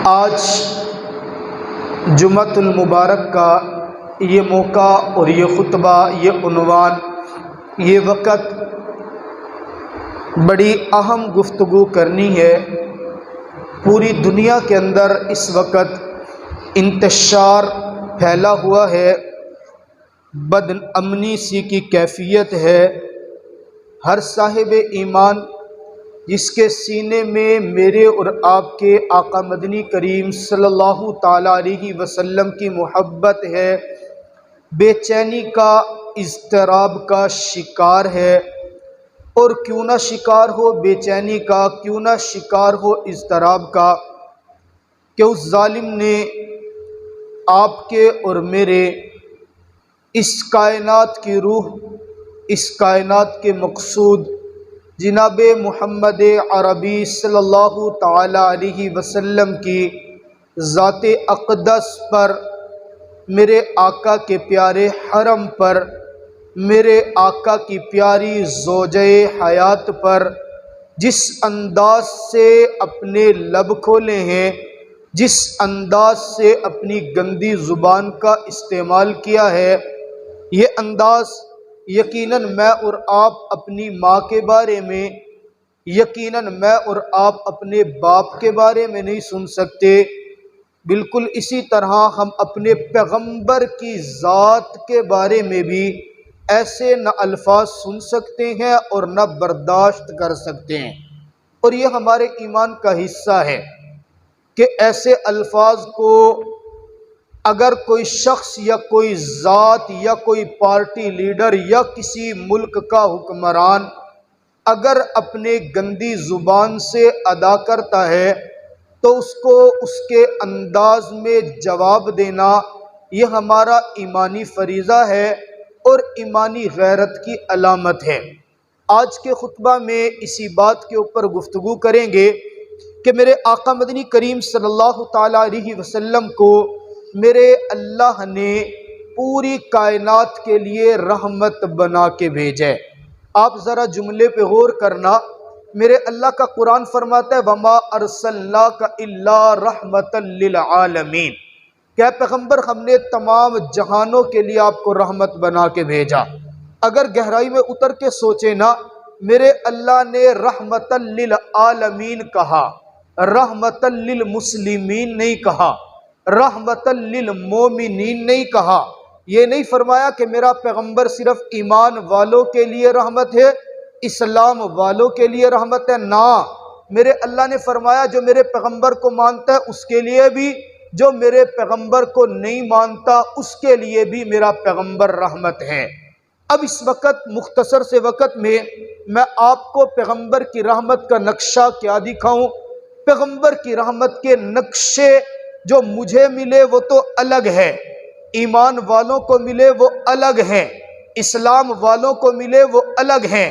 آج جمعۃ المبارک کا یہ موقع اور یہ خطبہ، یہ عنوان، یہ وقت بڑی اہم گفتگو کرنی ہے۔ پوری دنیا کے اندر اس وقت انتشار پھیلا ہوا ہے، بد امنی سی کی کیفیت ہے۔ ہر صاحب ایمان جس کے سینے میں میرے اور آپ کے آقا مدنی کریم صلی اللہ تعالیٰ علیہ وسلم کی محبت ہے، بے چینی کا، اضطراب کا شکار ہے۔ اور کیوں نہ شکار ہو بے چینی کا، کیوں نہ شکار ہو اضطراب کا، کہ اس ظالم نے آپ کے اور میرے، اس کائنات کی روح، اس کائنات کے مقصود جناب محمد عربی صلی اللہ تعالی علیہ وسلم کی ذات اقدس پر، میرے آقا کے پیارے حرم پر، میرے آقا کی پیاری زوجہ حیات پر جس انداز سے اپنے لب کھولے ہیں، جس انداز سے اپنی گندی زبان کا استعمال کیا ہے، یہ انداز یقیناً میں اور آپ اپنی ماں کے بارے میں، یقیناً میں اور آپ اپنے باپ کے بارے میں نہیں سن سکتے۔ بالکل اسی طرح ہم اپنے پیغمبر کی ذات کے بارے میں بھی ایسے نہ الفاظ سن سکتے ہیں اور نہ برداشت کر سکتے ہیں۔ اور یہ ہمارے ایمان کا حصہ ہے کہ ایسے الفاظ کو اگر کوئی شخص یا کوئی ذات یا کوئی پارٹی لیڈر یا کسی ملک کا حکمران اگر اپنے گندی زبان سے ادا کرتا ہے تو اس کو اس کے انداز میں جواب دینا یہ ہمارا ایمانی فریضہ ہے اور ایمانی غیرت کی علامت ہے۔ آج کے خطبہ میں اسی بات کے اوپر گفتگو کریں گے کہ میرے آقا مدنی کریم صلی اللہ تعالیٰ علیہ وسلم کو میرے اللہ نے پوری کائنات کے لیے رحمت بنا کے بھیجے۔ آپ ذرا جملے پہ غور کرنا، میرے اللہ کا قرآن فرماتا ہے وَمَا أَرْسَلْنَاكَ إِلَّا رَحْمَةً لِّلْعَالَمِينَ، کہ پیغمبر ہم نے تمام جہانوں کے لیے آپ کو رحمت بنا کے بھیجا۔ اگر گہرائی میں اتر کے سوچے نا، میرے اللہ نے رحمتاً للعالمین کہا، رحمتاً للمسلمین نہیں کہا، رحمتاً للمومنین نہیں کہا۔ یہ نہیں فرمایا کہ میرا پیغمبر صرف ایمان والوں کے لیے رحمت ہے، اسلام والوں کے لیے رحمت ہے، نہ، میرے اللہ نے فرمایا جو میرے پیغمبر کو مانتا ہے اس کے لیے بھی، جو میرے پیغمبر کو نہیں مانتا اس کے لیے بھی میرا پیغمبر رحمت ہے۔ اب اس وقت مختصر سے وقت میں آپ کو پیغمبر کی رحمت کا نقشہ کیا دکھاؤں۔ پیغمبر کی رحمت کے نقشے جو مجھے ملے وہ تو الگ ہے، ایمان والوں کو ملے وہ الگ ہیں، اسلام والوں کو ملے وہ الگ ہیں،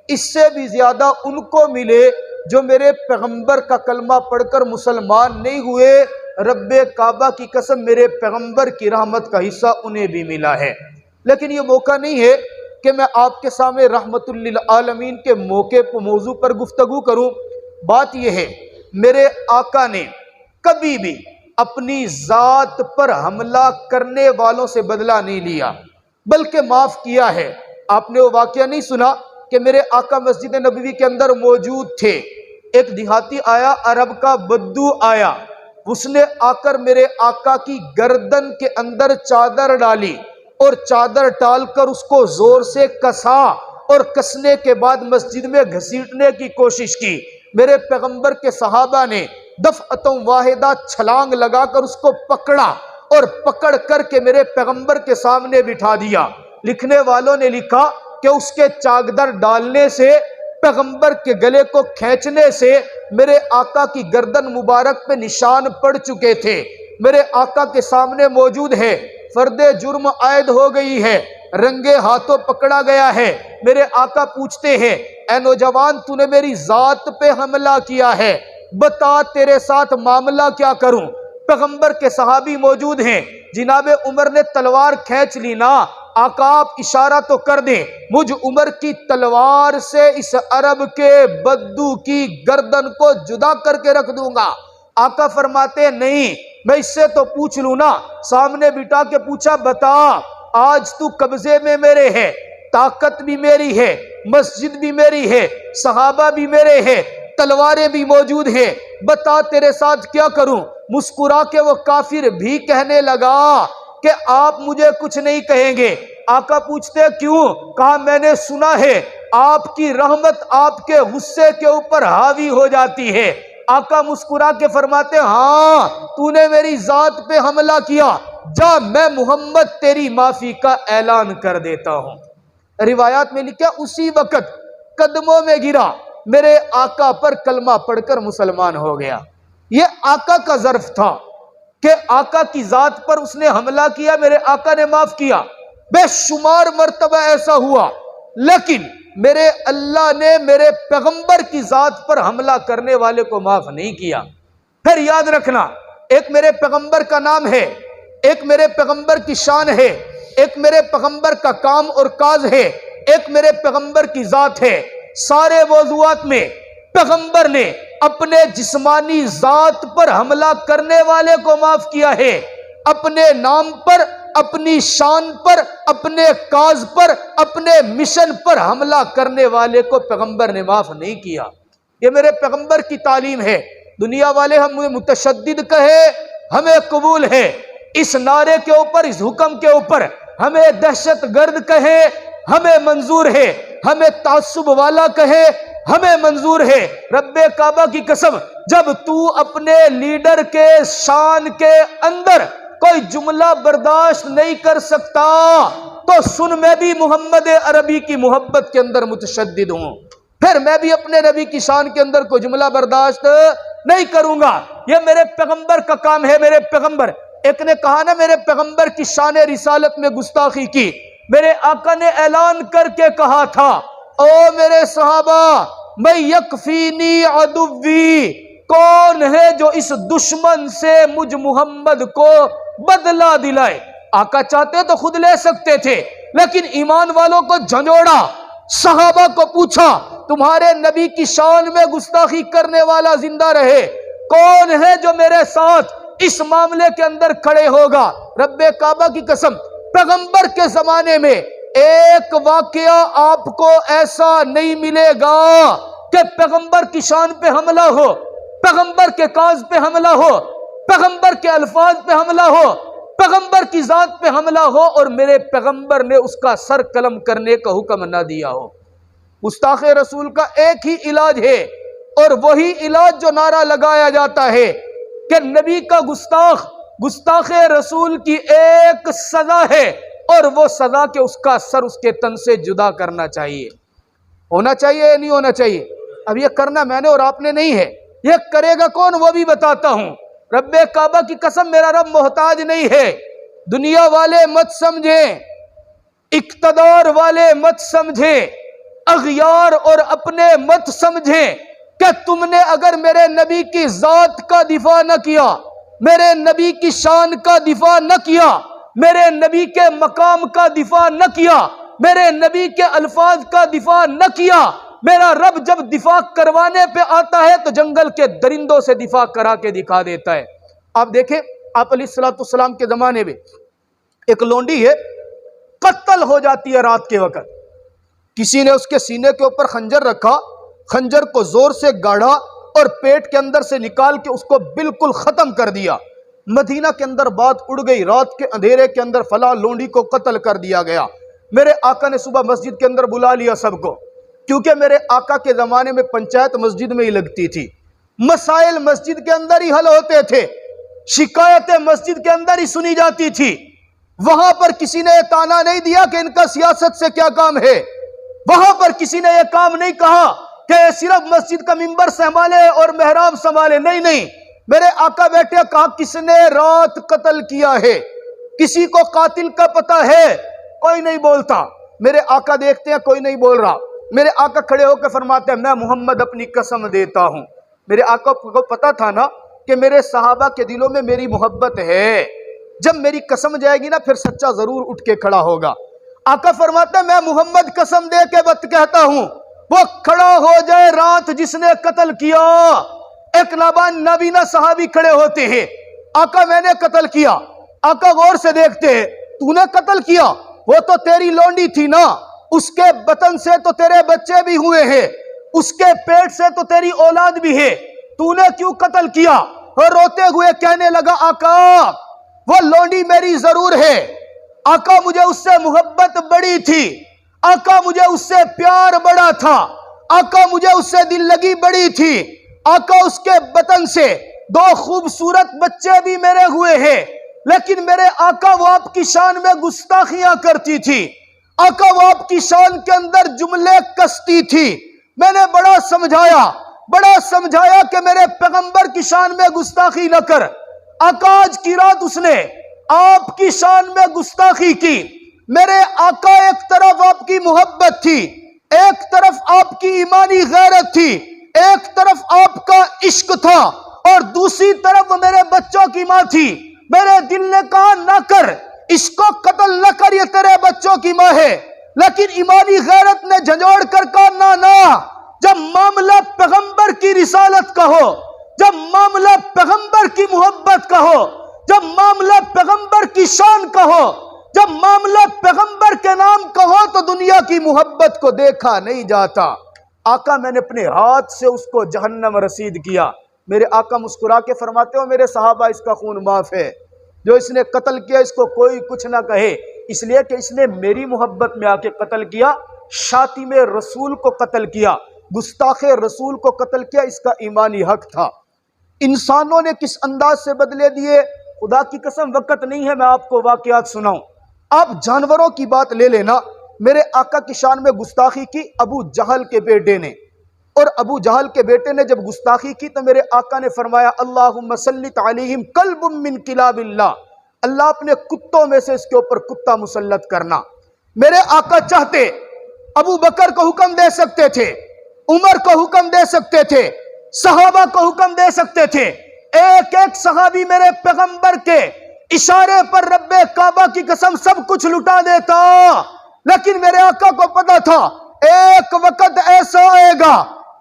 اس سے بھی زیادہ ان کو ملے جو میرے پیغمبر کا کلمہ پڑھ کر مسلمان نہیں ہوئے۔ رب کعبہ کی قسم میرے پیغمبر کی رحمت کا حصہ انہیں بھی ملا ہے۔ لیکن یہ موقع نہیں ہے کہ میں آپ کے سامنے رحمت للعالمین کے موضوع پر گفتگو کروں۔ بات یہ ہے میرے آقا نے کبھی بھی اپنی ذات پر حملہ کرنے والوں سے بدلہ نہیں لیا بلکہ معاف کیا ہے۔ آپ نے وہ واقعہ نہیں سنا کہ میرے آقا مسجد نبوی کے اندر موجود تھے، ایک دیہاتی آیا، عرب کا بدو آیا، اس نے آ کر میرے آقا کی گردن کے اندر چادر ڈالی اور چادر ڈال کر اس کو زور سے کسا اور کسنے کے بعد مسجد میں گھسیٹنے کی کوشش کی۔ میرے پیغمبر کے صحابہ نے دفعتوں واحدہ چھلانگ لگا کر اس کو پکڑا اور پکڑ کر کے میرے پیغمبر کے سامنے بٹھا دیا۔ لکھنے والوں نے لکھا کہ اس کے چادر ڈالنے سے، پیغمبر کے گلے کو کھینچنے سے میرے آقا کی گردن مبارک پہ نشان پڑ چکے تھے۔ میرے آقا کے سامنے موجود ہے، فرد جرم عائد ہو گئی ہے، رنگے ہاتھوں پکڑا گیا ہے۔ میرے آقا پوچھتے ہیں اے نوجوان تو نے میری ذات پہ حملہ کیا ہے، بتا تیرے ساتھ معاملہ کیا کروں۔ پیغمبر کے صحابی موجود ہیں، جناب عمر نے تلوار کھینچ لی نا، آقا آپ اشارہ تو کر دیں، مجھ عمر کی تلوار سے اس عرب کے بدو کی گردن کو جدا کر کے رکھ دوں گا۔ آقا فرماتے ہیں نہیں، میں اس سے تو پوچھ لوں نا۔ سامنے بٹھا کے پوچھا بتا، آج تو قبضے میں میرے ہے، طاقت بھی میری ہے، مسجد بھی میری ہے، صحابہ بھی میرے ہیں، تلواریں بھی موجود ہیں، بتا تیرے ساتھ کیا کروں؟ مسکرا کے وہ کافر بھی کہنے لگا کہ آپ مجھے کچھ نہیں کہیں گے۔ آقا پوچھتے کیوں؟ کہا میں نے سنا ہے آپ کی رحمت آپ کے غصے کے اوپر حاوی ہو جاتی ہے۔ آقا مسکرا کے فرماتے ہاں، تو نے میری ذات پہ حملہ کیا، جا میں محمد تیری معافی کا اعلان کر دیتا ہوں۔ روایات میں لکھا اسی وقت قدموں میں گرا، میرے آقا پر کلمہ پڑھ کر مسلمان ہو گیا۔ یہ آقا کا ظرف تھا کہ آقا کی ذات پر اس نے حملہ کیا، میرے آقا نے معاف کیا۔ بے شمار مرتبہ ایسا ہوا، لیکن میرے اللہ نے میرے پیغمبر کی ذات پر حملہ کرنے والے کو معاف نہیں کیا۔ پھر یاد رکھنا، ایک میرے پیغمبر کا نام ہے، ایک میرے پیغمبر کی شان ہے، ایک میرے پیغمبر کا کام اور کاج ہے، ایک میرے پیغمبر کی ذات ہے۔ سارے موضوعات میں پیغمبر نے اپنے جسمانی ذات پر حملہ کرنے والے کو معاف کیا ہے، اپنے نام پر، اپنی شان پر، اپنے کاز پر، اپنے مشن پر حملہ کرنے والے کو پیغمبر نے معاف نہیں کیا۔ یہ میرے پیغمبر کی تعلیم ہے۔ دنیا والے ہمیں متشدد کہے ہمیں قبول ہے، اس نعرے کے اوپر، اس حکم کے اوپر ہمیں دہشت گرد کہے ہمیں منظور ہے، ہمیں تعصب والا کہے ہمیں منظور ہے۔ رب کعبہ کی قسم، جب تو اپنے لیڈر کے شان کے اندر کوئی جملہ برداشت نہیں کر سکتا تو سن، میں بھی محمد عربی کی محبت کے اندر متشدد ہوں، پھر میں بھی اپنے نبی کی شان کے اندر کوئی جملہ برداشت نہیں کروں گا۔ یہ میرے پیغمبر کا کام ہے۔ میرے پیغمبر، ایک نے کہا نا میرے پیغمبر کی شان رسالت میں گستاخی کی، میرے آقا نے اعلان کر کے کہا تھا او میرے صحابہ، میں یکفینی عدوی، کون ہے جو اس دشمن سے مجھ محمد کو بدلہ دلائے؟ آقا چاہتے تو خود لے سکتے تھے، لیکن ایمان والوں کو جھنجھوڑا، صحابہ کو پوچھا تمہارے نبی کی شان میں گستاخی کرنے والا زندہ رہے، کون ہے جو میرے ساتھ اس معاملے کے اندر کھڑے ہوگا؟ رب کعبہ کی قسم، پیغمبر کے زمانے میں ایک واقعہ آپ کو ایسا نہیں ملے گا کہ پیغمبر کی شان پہ حملہ ہو، پیغمبر کے کاز پہ حملہ ہو، پیغمبر کے الفاظ پہ حملہ ہو، پیغمبر کی ذات پہ حملہ ہو اور میرے پیغمبر نے اس کا سر قلم کرنے کا حکم نہ دیا ہو۔ گستاخ رسول کا ایک ہی علاج ہے، اور وہی علاج جو نعرہ لگایا جاتا ہے کہ نبی کا گستاخ رسول کی ایک سزا ہے، اور وہ سزا کہ اس کا سر اس کے تن سے جدا کرنا چاہیے۔ ہونا چاہیے یا نہیں ہونا چاہیے؟ اب یہ کرنا میں نے اور آپ نے نہیں ہے، یہ کرے گا کون وہ بھی بتاتا ہوں۔ رب کعبہ کی قسم، میرا رب محتاج نہیں ہے۔ دنیا والے مت سمجھیں، اقتدار والے مت سمجھیں، اغیار اور اپنے مت سمجھیں کہ تم نے اگر میرے نبی کی ذات کا دفاع نہ کیا، میرے نبی کی شان کا دفاع نہ کیا، میرے نبی کے مقام کا دفاع نہ کیا، میرے نبی کے الفاظ کا دفاع نہ کیا، میرا رب جب دفاع کروانے پہ آتا ہے تو جنگل کے درندوں سے دفاع کرا کے دکھا دیتا ہے۔ آپ دیکھیں، آپ علیہ السلام کے زمانے میں ایک لونڈی ہے، قتل ہو جاتی ہے رات کے وقت، کسی نے اس کے سینے کے اوپر خنجر رکھا، خنجر کو زور سے گاڑا اور پیٹ کے اندر سے نکال کے اس کو بالکل ختم کر دیا۔ مدینہ کے اندر بات اڑ گئی، رات کے اندھیرے کے اندر فلاں لونڈی کو قتل کر دیا گیا۔ میرے آقا نے صبح مسجد کے اندر بلا لیا سب کو، کیونکہ میرے آقا کے زمانے میں پنچایت مسجد میں ہی لگتی تھی، مسائل مسجد کے اندر ہی حل ہوتے تھے، شکایتیں مسجد کے اندر ہی سنی جاتی تھی۔ وہاں پر کسی نے یہ تانا نہیں دیا کہ ان کا سیاست سے کیا کام ہے، وہاں پر کسی نے یہ کام نہیں کہا کہ صرف مسجد کا ممبر سنبھالے اور محراب سنبھالے، نہیں، میرے آقا بیٹھے، کہا کس نے رات قتل کیا ہے، کسی کو قاتل کا پتہ ہے؟ کوئی نہیں بولتا۔ میرے آقا دیکھتے ہیں کوئی نہیں بول رہا، میرے آقا کھڑے ہو کے فرماتے ہیں میں محمد اپنی قسم دیتا ہوں۔ میرے آقا کو پتا تھا نا کہ میرے صحابہ کے دلوں میں میری محبت ہے، جب میری قسم جائے گی نا پھر سچا ضرور اٹھ کے کھڑا ہوگا۔ آقا فرماتا ہے میں محمد قسم دے کے بات کہتا ہوں، وہ کھڑا ہو جائے رات جس نے قتل کیا، ایک نابینا صحابی کھڑے ہوتے ہیں، آقا میں نے قتل کیا۔ آقا غور سے دیکھتے ہیں، تو نے قتل کیا؟ وہ تو تیری لونڈی تھی نا، اس کے بطن سے تو تیرے بچے بھی ہوئے ہیں، اس کے پیٹ سے تو تیری اولاد بھی ہے، تو نے کیوں قتل کیا؟ اور روتے ہوئے کہنے لگا آقا وہ لونڈی میری ضرور ہے، آقا مجھے اس سے محبت بڑی تھی، آقا مجھے اس سے پیار بڑا تھا، آقا مجھے اس سے دل لگی بڑی تھی، آقا اس کے بطن سے 2 خوبصورت بچے بھی میرے ہوئے ہیں، لیکن میرے آقا وہ آپ کی شان میں گستاخیاں کرتی تھی، آقا وہ آپ کی شان کے اندر جملے کستی تھی۔ میں نے بڑا سمجھایا کہ میرے پیغمبر کی شان میں گستاخی نہ کر، آقا آج کی رات اس نے آپ کی شان میں گستاخی کی۔ میرے آقا ایک طرف آپ کی محبت تھی، ایک طرف آپ کی ایمانی غیرت تھی، ایک طرف آپ کا عشق تھا، اور دوسری طرف وہ میرے بچوں کی ماں تھی۔ میرے دل نے کہا نہ کر، اس کو قتل نہ کر، یہ تیرے بچوں کی ماں ہے، لیکن ایمانی غیرت نے جھنجھوڑ کر کہا نہ، جب معاملہ پیغمبر کی رسالت کا ہو، جب معاملہ پیغمبر کی محبت کا ہو، جب معاملہ پیغمبر کی شان کا ہو، جب معاملہ پیغمبر کے نام کا ہو، تو دنیا کی محبت کو دیکھا نہیں جاتا۔ آقا میں نے اپنے ہاتھ سے اس کو جہنم رسید کیا۔ میرے آقا مسکرا کے فرماتے ہو میرے صحابہ اس کا خون معاف ہے، جو اس نے قتل کیا اس کو کوئی کچھ نہ کہے، اس لیے کہ اس نے میری محبت میں آ کے قتل کیا، شاتم رسول کو قتل کیا، گستاخ رسول کو قتل کیا، اس کا ایمانی حق تھا۔ انسانوں نے کس انداز سے بدلے دیے، خدا کی قسم وقت نہیں ہے میں آپ کو واقعات سناؤں۔ آپ جانوروں کی بات لے لینا، میرے آقا کی شان میں گستاخی کی ابو جہل کے بیٹے نے، اور ابو جہل کے بیٹے نے جب گستاخی کی تو میرے آقا نے فرمایا اللہم سلط علیہم کلب من کلاب اللہ، اللہ اپنے کتوں میں سے اس کے اوپر کتا مسلط کرنا۔ میرے آقا چاہتے ابو بکر کو حکم دے سکتے تھے، عمر کو حکم دے سکتے تھے، صحابہ کو حکم دے سکتے تھے، ایک ایک صحابی میرے پیغمبر کے اشارے پر رب کعبہ کی قسم سب کچھ لٹا دیتا، لیکن میرے آقا کو پتا تھا ایک وقت ایسا آئے گا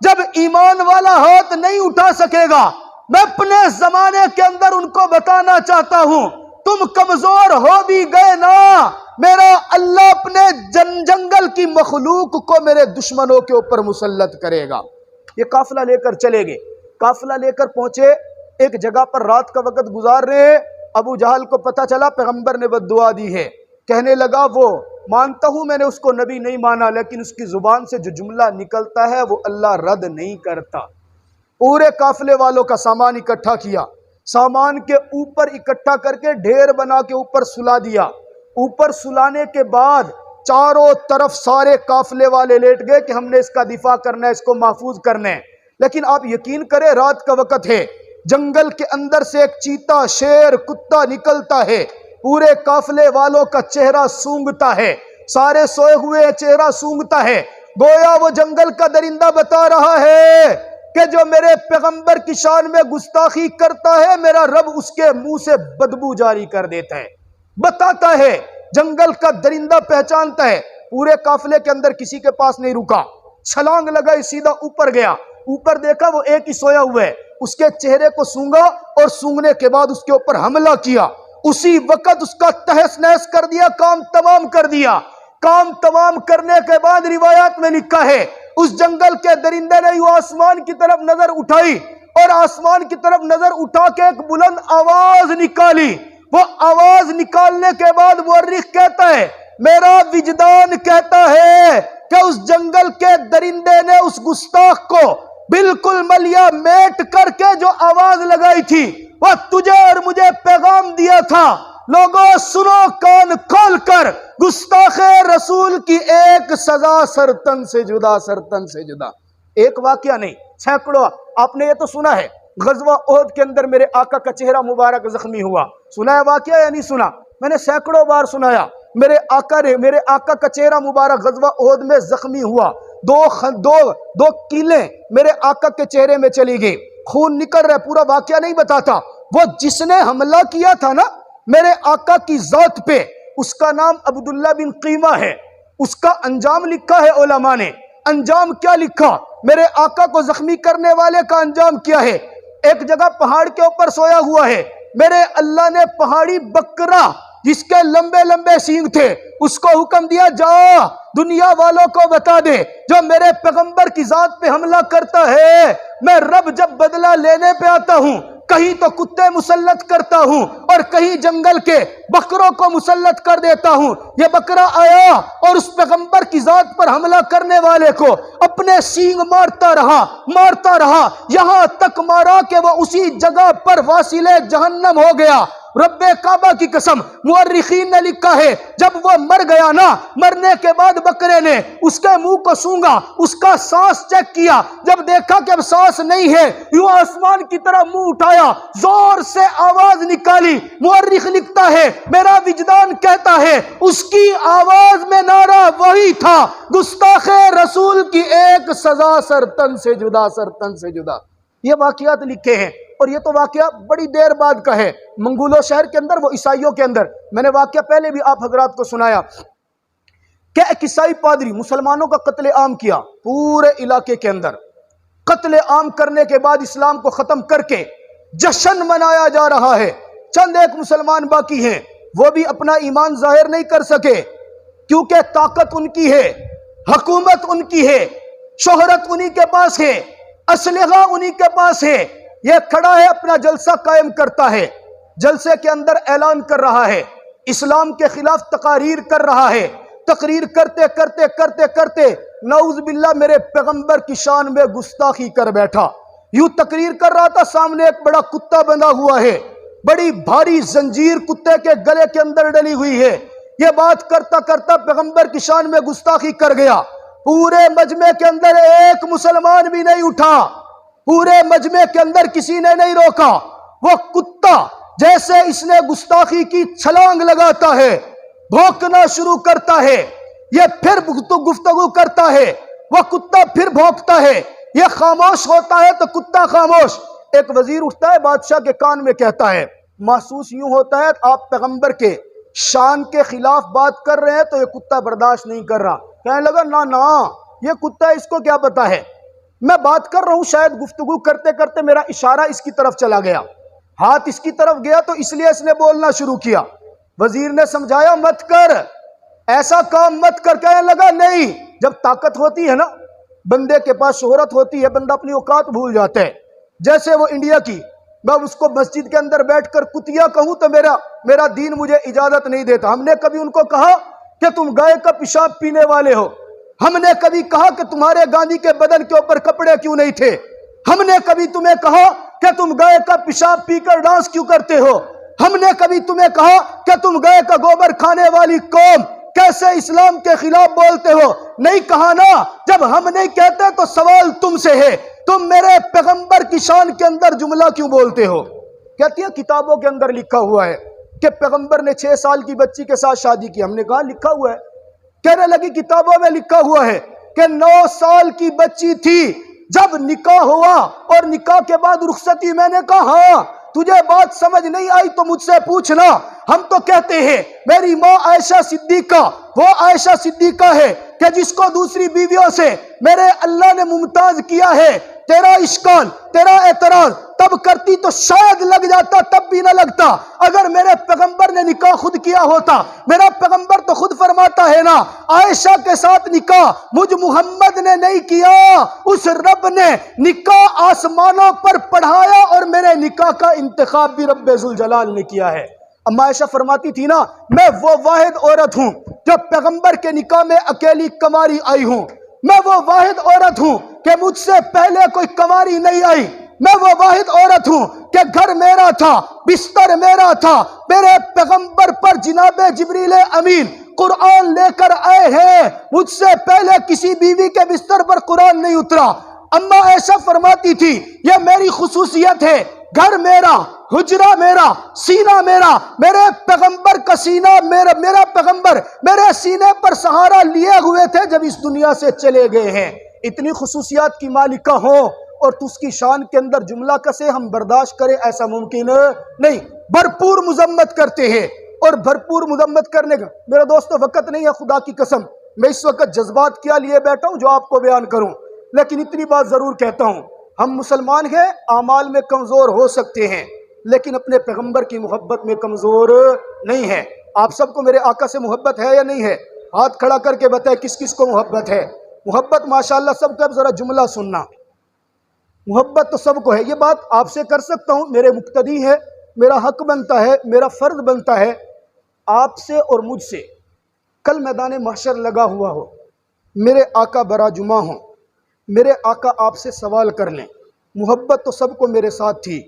جب ایمان والا ہاتھ نہیں اٹھا سکے گا۔ میں اپنے زمانے کے اندر ان کو بتانا چاہتا ہوں تم کمزور ہو بھی گئے نا، میرا اللہ اپنے جنگل کی مخلوق کو میرے دشمنوں کے اوپر مسلط کرے گا۔ یہ قافلہ لے کر چلے گئے، قافلہ لے کر پہنچے ایک جگہ پر، رات کا وقت گزار رہے ہیں۔ ابو جہل کو پتا چلا پیغمبر نے بد دعا دی ہے، کہنے لگا وہ مانتا ہوں میں نے اس کو نبی نہیں مانا، لیکن اس کی زبان سے جو جملہ نکلتا ہے وہ اللہ رد نہیں کرتا۔ پورے قافلے والوں کا سامان اکٹھا کیا، سامان کے اوپر اکٹھا کر کے ڈھیر بنا کے اوپر سلا دیا۔ اوپر سلانے کے بعد چاروں طرف سارے قافلے والے لیٹ گئے کہ ہم نے اس کا دفاع کرنا ہے، اس کو محفوظ کرنا ہے۔ لیکن آپ یقین کریں رات کا وقت ہے، جنگل کے اندر سے ایک چیتا، شیر، کتا نکلتا ہے، پورے قافلے والوں کا چہرہ سونگتا ہے، سارے سوئے ہوئے چہرہ سونگتا ہے، گویا وہ جنگل کا درندہ بتا رہا ہے کہ جو میرے پیغمبر کی شان میں گستاخی کرتا ہے میرا رب اس کے منہ سے بدبو جاری کر دیتا ہے، بتاتا ہے۔ جنگل کا درندہ پہچانتا ہے۔ پورے قافلے کے اندر کسی کے پاس نہیں رکا، چھلانگ لگائی، سیدھا اوپر گیا، اوپر دیکھا وہ ایک ہی سویا ہوا ہے، اس کے چہرے کو سونگا اور سونگنے کے بعد اس کے اوپر حملہ کیا، اسی وقت اس کا تہس نہس کر دیا، کام تمام کر دیا۔ کام تمام کرنے کے بعد روایات میں لکھا ہے اس جنگل کے درندے نے یوں آسمان کی طرف نظر اٹھائی اور آسمان کی طرف نظر اٹھا کے ایک بلند آواز نکالی۔ وہ آواز نکالنے کے بعد مورخ کہتا ہے میرا وجدان کہتا ہے کہ اس جنگل کے درندے نے اس گستاخ کو بالکل ملیا میٹ کر کے جو آواز لگائی تھی وہ تجھے اور مجھے پیغام دیا تھا، لوگوں سنو کان کھول کر، گستاخ رسول کی ایک سزا سرتن سے جدا، سرتن سے جدا۔ ایک واقعہ نہیں، سینکڑوں۔ آپ نے یہ تو سنا ہے غزوہ احد کے اندر میرے آقا کا چہرہ مبارک زخمی ہوا، سنا ہے واقعہ یا نہیں سنا؟ میں نے سینکڑوں بار سنایا، میرے آقا کا چہرہ مبارک غزوہ احد میں زخمی ہوا، دو کیلیں میرے آقا کے چہرے میں چلی گئی، خون نکل رہا، پورا واقعہ نہیں بتاتا۔ وہ جس نے حملہ کیا تھا نا میرے آقا کی ذات پہ، اس کا نام عبداللہ بن قیمہ ہے، اس کا انجام لکھا ہے علماء نے۔ انجام کیا لکھا؟ میرے آقا کو زخمی کرنے والے کا انجام کیا ہے؟ ایک جگہ پہاڑ کے اوپر سویا ہوا ہے، میرے اللہ نے پہاڑی بکرا جس کے لمبے لمبے سینگ تھے اس کو حکم دیا، جا دنیا والوں کو بتا دے جو میرے پیغمبر کی ذات پہ حملہ کرتا ہے، میں رب جب بدلہ لینے پہ آتا ہوں کہیں تو کتے مسلط کرتا ہوں اور کہیں جنگل کے بکروں کو مسلط کر دیتا ہوں۔ یہ بکرا آیا اور اس پیغمبر کی ذات پر حملہ کرنے والے کو اپنے سینگ مارتا رہا یہاں تک مارا کہ وہ اسی جگہ پر واصل جہنم ہو گیا۔ رب کعبہ کی قسم، مورخین نے لکھا ہے جب وہ مر گیا نا، مرنے کے بعد بکرے نے اس کے منہ کو سونگا، اس کا سانس چیک کیا، جب دیکھا کہ اب سانس نہیں ہے، یوں آسمان کی طرح منہ اٹھایا، زور سے آواز نکالی۔ مورخ لکھتا ہے میرا وجدان کہتا ہے اس کی آواز میں نعرہ وہی تھا، گستاخ رسول کی ایک سزا سرتن سے جدا۔ یہ واقعات لکھے ہیں، اور یہ تو واقعہ بڑی دیر بعد کا ہے، منگولو شہر کے اندر، وہ عیسائیوں کے اندر۔ میں نے واقعہ پہلے بھی آپ حضرات کو سنایا کہ ایک عیسائی پادری مسلمانوں کا قتل عام کیا پورے علاقے کے اندر۔ قتل عام کرنے کے بعد اسلام کو ختم کر کے جشن منایا جا رہا ہے۔ چند ایک مسلمان باقی ہیں، وہ بھی اپنا ایمان ظاہر نہیں کر سکے کیونکہ طاقت ان کی ہے، حکومت ان کی ہے، شہرت انہی کے پاس ہے، اسلحہ انہی کے پاس ہے۔ یہ کھڑا ہے اپنا جلسہ قائم کرتا ہے، جلسے کے اندر اعلان کر رہا ہے، اسلام کے خلاف تقاریر کر رہا ہے، تقریر کرتے نعوذ باللہ میرے پیغمبر کی شان میں گستاخی کر بیٹھا۔ یوں تقریر کر رہا تھا، سامنے ایک بڑا کتا بندھا ہوا ہے، بڑی بھاری زنجیر کتے کے گلے کے اندر ڈلی ہوئی ہے۔ یہ بات کرتا پیغمبر کی شان میں گستاخی کر گیا۔ پورے مجمع کے اندر ایک مسلمان بھی نہیں اٹھا، پورے مجمع کے اندر کسی نے نہیں روکا۔ وہ کتا جیسے اس نے گستاخی کی چھلانگ لگاتا ہے، بھونکنا شروع کرتا ہے، یہ پھر گفتگو کرتا ہے، وہ کتا پھر بھونکتا ہے، یہ خاموش ہوتا ہے تو کتا خاموش۔ ایک وزیر اٹھتا ہے، بادشاہ کے کان میں کہتا ہے، محسوس یوں ہوتا ہے آپ پیغمبر کے شان کے خلاف بات کر رہے ہیں تو یہ کتا برداشت نہیں کر رہا۔ کہنے لگا نا یہ کتا اس کو کیا پتا ہے، میں بات کر رہا ہوں، شاید گفتگو کرتے میرا اشارہ اس کی طرف چلا گیا، ہاتھ اس کی طرف گیا تو اس لیے اس نے بولنا شروع کیا۔ وزیر نے سمجھایا مت کر، ایسا کام مت کر۔ کہنے لگا نہیں، جب طاقت ہوتی ہے نا، بندے کے پاس شہرت ہوتی ہے، بندہ اپنی اوقات بھول جاتا ہے۔ جیسے وہ انڈیا کی، میں اس کو مسجد کے اندر بیٹھ کر کتیا کہوں تو میرا دین مجھے اجازت نہیں دیتا۔ ہم نے کبھی ان کو کہا کہ تم گائے کا پیشاب پینے والے ہو؟ ہم نے کبھی کہا کہ تمہارے گاندھی کے بدن کے اوپر کپڑے کیوں نہیں تھے؟ ہم نے کبھی تمہیں کہا کہ تم گائے کا پیشاب پی کر ڈانس کیوں کرتے ہو؟ ہم نے کبھی تمہیں کہا کہ تم گائے کا گوبر کھانے والی قوم کیسے اسلام کے خلاف بولتے ہو؟ نہیں کہا نا۔ جب ہم نہیں کہتے تو سوال تم سے ہے، تم میرے پیغمبر کی شان کے اندر جملہ کیوں بولتے ہو؟ کہتی ہیں کتابوں کے اندر لکھا ہوا ہے کہ پیغمبر نے 6 سال کی بچی کے ساتھ شادی کی۔ ہم نے کہا لکھا ہوا ہے؟ کہنے لگی کتابوں میں لکھا ہوا ہے کہ 9 سال کی بچی تھی جب نکاح ہوا، اور نکاح کے بعد رخصتی۔ میں نے کہا ہاں، تجھے بات سمجھ نہیں آئی تو مجھ سے پوچھنا۔ ہم تو کہتے ہیں میری ماں عائشہ صدیقہ وہ عائشہ صدیقہ ہے کہ جس کو دوسری بیویوں سے میرے اللہ نے ممتاز کیا ہے۔ تیرا اشکال، تیرا اعتراض تب کرتی تو شاید لگ جاتا، تب بھی نہ لگتا اگر میرے پیغمبر نے نکاح خود کیا ہوتا۔ میرا پیغمبر تو خود فرماتا ہے نا، عائشہ کے ساتھ نکاح مجھ محمد نے نہیں کیا، اس رب نے نکاح آسمانوں پر پڑھایا، اور میرے نکاح کا انتخاب بھی رب ذوالجلال نے کیا ہے۔ اما عائشہ فرماتی تھی نا، میں وہ واحد عورت ہوں جو پیغمبر کے نکاح میں اکیلی کنواری آئی ہوں، میں وہ واحد عورت ہوں کہ مجھ سے پہلے کوئی کنواری نہیں آئی، میں وہ واحد عورت ہوں کہ گھر میرا تھا، بستر میرا تھا، میرے پیغمبر پر جناب جبریل امین قرآن لے کر آئے ہیں، مجھ سے پہلے کسی بیوی کے بستر پر قرآن نہیں اترا۔ اما عائشہ فرماتی تھی یہ میری خصوصیت ہے، گھر میرا، حجرہ میرا، سینہ میرا، میرے پیغمبر کا سینہ، میرا پیغمبر میرے سینے پر سہارا لیے ہوئے تھے جب اس دنیا سے چلے گئے ہیں۔ اتنی خصوصیات کی مالکہ ہو اور تو اس کی شان کے اندر جملہ کسے ہم برداشت کریں، ایسا ممکن نہیں۔ بھرپور مذمت کرتے ہیں، اور بھرپور مذمت کرنے کا میرا دوستو وقت نہیں ہے، خدا کی قسم میں اس وقت جذبات کیا لیے بیٹھا ہوں جو آپ کو بیان کروں، لیکن اتنی بات ضرور کہتا ہوں ہم مسلمان ہیں، اعمال میں کمزور ہو سکتے ہیں، لیکن اپنے پیغمبر کی محبت میں کمزور نہیں ہے۔ آپ سب کو میرے آقا سے محبت ہے یا نہیں ہے؟ ہاتھ کھڑا کر کے بتائے کس کس کو محبت ہے۔ محبت ماشاءاللہ سب کو۔ اب ذرا جملہ سننا، محبت تو سب کو ہے۔ یہ بات آپ سے کر سکتا ہوں، میرے مقتدی ہے، میرا حق بنتا ہے، میرا فرض بنتا ہے آپ سے اور مجھ سے۔ کل میدان محشر لگا ہوا ہو، میرے آقا برا جمعہ ہوں، میرے آقا آپ سے سوال کر لیں، محبت تو سب کو میرے ساتھ تھی،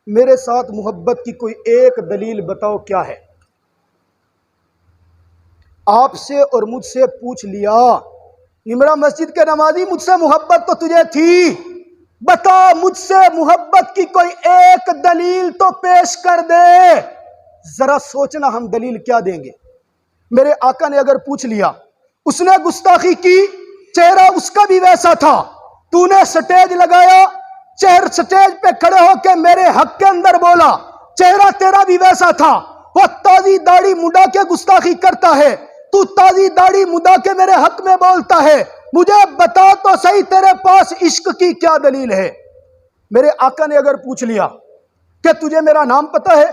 میرے ساتھ محبت کی کوئی ایک دلیل بتاؤ کیا ہے؟ آپ سے اور مجھ سے پوچھ لیا، نمرا مسجد کے نمازی مجھ سے محبت تو تجھے تھی، بتا مجھ سے محبت کی کوئی ایک دلیل تو پیش کر دے۔ ذرا سوچنا ہم دلیل کیا دیں گے۔ میرے آقا نے اگر پوچھ لیا، اس نے گستاخی کی، چہرہ اس کا بھی ویسا تھا، تو نے سٹیج لگایا، سٹیج پہ کھڑے ہو کے میرے حق کے اندر بولا، چہرہ تیرا بھی ویسا تھا، وہ تازی داڑھی مڈا کے گستاخی کرتا ہے، تو تازی داڑھی مڈا کے میرے حق میں بولتا ہے، مجھے بتا تو صحیح تیرے پاس عشق کی کیا دلیل ہے؟ میرے آقا نے اگر پوچھ لیا کہ تجھے میرا نام پتہ ہے،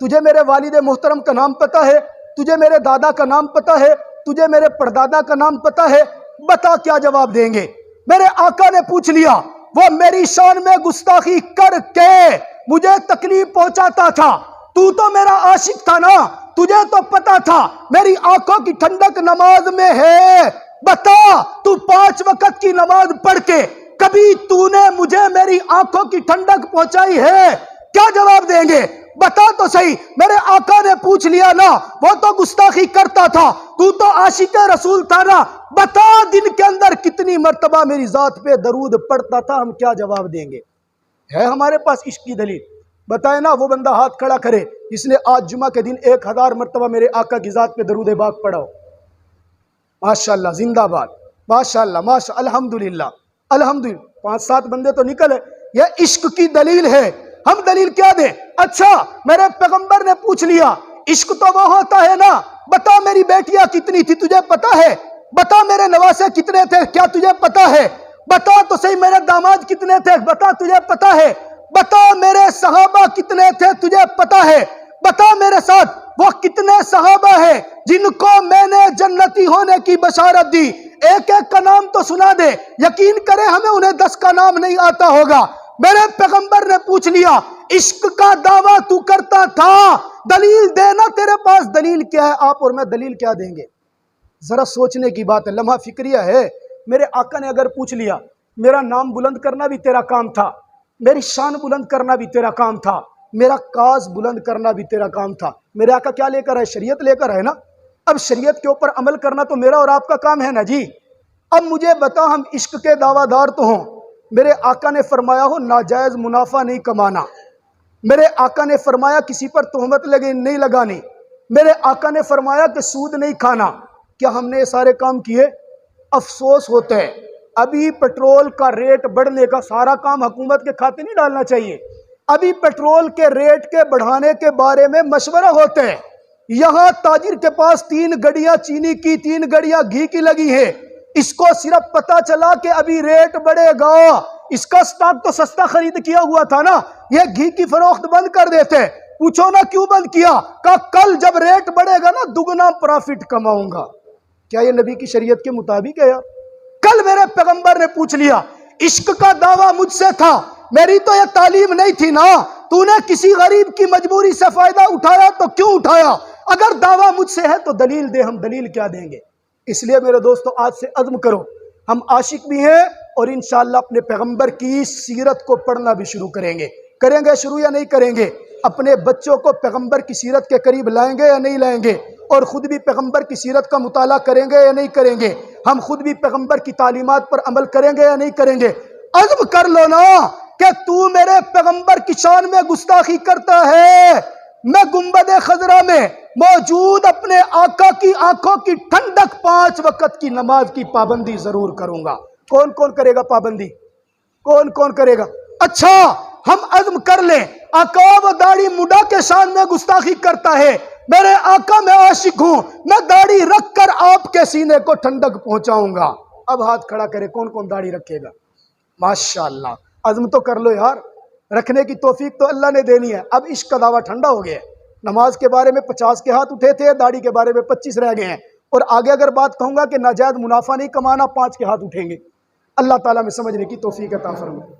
تجھے میرے والد محترم کا نام پتہ ہے، تجھے میرے دادا کا نام پتہ ہے، تجھے میرے پردادا کا نام پتہ ہے، بتا کیا جواب دیں گے؟ میرے آقا نے پوچھ لیا، وہ میری شان میں گستاخی کر کے مجھے تکلیف پہنچاتا تھا، تو میرا عاشق تھا نا، تجھے تو پتا تھا میری آنکھوں کی ٹھنڈک نماز میں ہے، بتا تو 5 وقت کی نماز پڑھ کے کبھی تو نے مجھے میری آنکھوں کی ٹھنڈک پہنچائی ہے؟ کیا جواب دیں گے؟ بتا تو صحیح۔ میرے آقا نے پوچھ لیا نا، وہ تو گستاخی کرتا تھا، تو عاشق رسول تھا نا، بتا دن کے اندر کتنی مرتبہ میری ذات پہ درود پڑھتا تھا؟ ہم کیا جواب دیں گے؟ ہے ہمارے پاس عشق کی دلیل؟ بتائے نا وہ بندہ ہاتھ کھڑا کرے جس نے آج جمعہ کے دن 1000 مرتبہ میرے آقا کی ذات پہ درود پاک پڑھا ہو۔ ماشاءاللہ، زندہ باد، ماشاءاللہ، الحمدللہ، الحمدللہ۔ 5-7 بندے تو نکلے۔ یہ عشق کی دلیل ہے، ہم دلیل کیا دیں؟ اچھا میرے پیغمبر نے پوچھ لیا، عشق تو وہ ہوتا ہے نا، بتا میری بیٹیاں کتنی تھی تجھے پتا ہے؟ بتا میرے نواسے کتنے تھے کیا تجھے پتا ہے؟ بتا تو صحیح میرے داماد کتنے تھے، بتا تجھے پتا ہے؟ بتا میرے صحابہ کتنے تھے تجھے پتا ہے؟ بتا میرے ساتھ وہ کتنے صحابہ ہیں جن کو میں نے جنتی ہونے کی بشارت دی؟ ایک ایک کا نام تو سنا دے، یقین کرے ہمیں انہیں 10 کا نام نہیں آتا ہوگا۔ میرے پیغمبر نے پوچھ لیا، عشق کا دعویٰ تو کرتا تھا، دلیل دینا، تیرے پاس دلیل کیا ہے؟ آپ اور میں دلیل کیا دیں گے؟ ذرا سوچنے کی بات ہے، لمحہ فکریہ ہے۔ میرے آقا نے اگر پوچھ لیا، میرا نام بلند کرنا بھی تیرا کام تھا، میری شان بلند کرنا بھی تیرا کام تھا، میرا کاز بلند کرنا بھی تیرا کام تھا۔ میرے آقا کیا لے کر ہے؟ شریعت لے کر ہے نا۔ اب شریعت کے اوپر عمل کرنا تو میرا اور آپ کا کام ہے نا جی۔ اب مجھے بتا، ہم عشق کے دعویٰ دار تو ہوں، میرے آقا نے فرمایا ہو ناجائز منافع نہیں کمانا، میرے آقا نے فرمایا کسی پر تہمت نہیں لگانی، میرے آقا نے فرمایا کہ سود نہیں کھانا، کیا ہم نے یہ سارے کام کیے؟ افسوس ہوتا ہے ابھی پیٹرول کا ریٹ بڑھنے کا سارا کام حکومت کے کھاتے نہیں ڈالنا چاہیے، ابھی پیٹرول کے ریٹ کے بڑھانے کے بارے میں مشورہ ہوتے ہیں۔ یہاں تاجر کے پاس 3 گڑیاں چینی کی، 3 گڑیاں گھی کی لگی ہے، اس کو صرف پتا چلا کہ ابھی ریٹ بڑھے گا، اس کا سٹاک تو سستا خرید کیا ہوا تھا نا، یہ گھی کی فروخت بند کر دیتے۔ پوچھو نا کیوں بند کیا؟ کہ کل جب ریٹ بڑھے گا نا دگنا پرافٹ کماؤں گا۔ کیا یہ نبی کی شریعت کے مطابق ہے؟ کل میرے پیغمبر نے پوچھ لیا، عشق کا دعویٰ مجھ سے تھا، میری تو یہ تعلیم نہیں تھی نا، تو نے کسی غریب کی مجبوری سے فائدہ اٹھایا تو کیوں اٹھایا؟ اگر دعویٰ مجھ سے ہے تو دلیل دے، ہم دلیل کیا دیں گے؟ اس لیے میرے دوستو آج سے عزم کرو، ہم عاشق بھی ہیں اور انشاءاللہ اپنے پیغمبر کی سیرت کو پڑھنا بھی شروع کریں گے۔ کریں گے شروع یا نہیں کریں گے؟ اپنے بچوں کو پیغمبر کی سیرت کے قریب لائیں گے یا نہیں لائیں گے؟ اور خود بھی پیغمبر کی سیرت کا مطالعہ کریں گے یا نہیں کریں گے؟ ہم خود بھی پیغمبر کی تعلیمات پر عمل کریں گے یا نہیں کریں گے؟ عزم کر لو نا کہ تو میرے پیغمبر کی شان میں گستاخی کرتا ہے، میں گنبد خضرا میں موجود اپنے آقا کی آنکھوں کی ٹھنڈک 5 وقت کی نماز کی پابندی ضرور کروں گا۔ کون کون کرے گا پابندی؟ کون کون کرے گا؟ اچھا ہم عزم کر لیں، آقا وہ داڑھی مڈا کے شان میں گستاخی کرتا ہے، میرے آقا میں عاشق ہوں، میں داڑھی رکھ کر آپ کے سینے کو ٹھنڈک پہنچاؤں گا۔ اب ہاتھ کھڑا کرے کون کون داڑھی رکھے گا؟ ماشاءاللہ، عزم تو کر لو یار، رکھنے کی توفیق تو اللہ نے دینی ہے۔ اب عشق کا دعویٰ ٹھنڈا ہو گیا ہے، نماز کے بارے میں 50 کے ہاتھ اٹھے تھے، داڑھی کے بارے میں 25 رہ گئے ہیں، اور آگے اگر بات کہوں گا کہ ناجائز منافع نہیں کمانا، 5 کے ہاتھ اٹھیں گے۔ اللہ تعالیٰ میں سمجھنے کی توفیق عطا فرمائے۔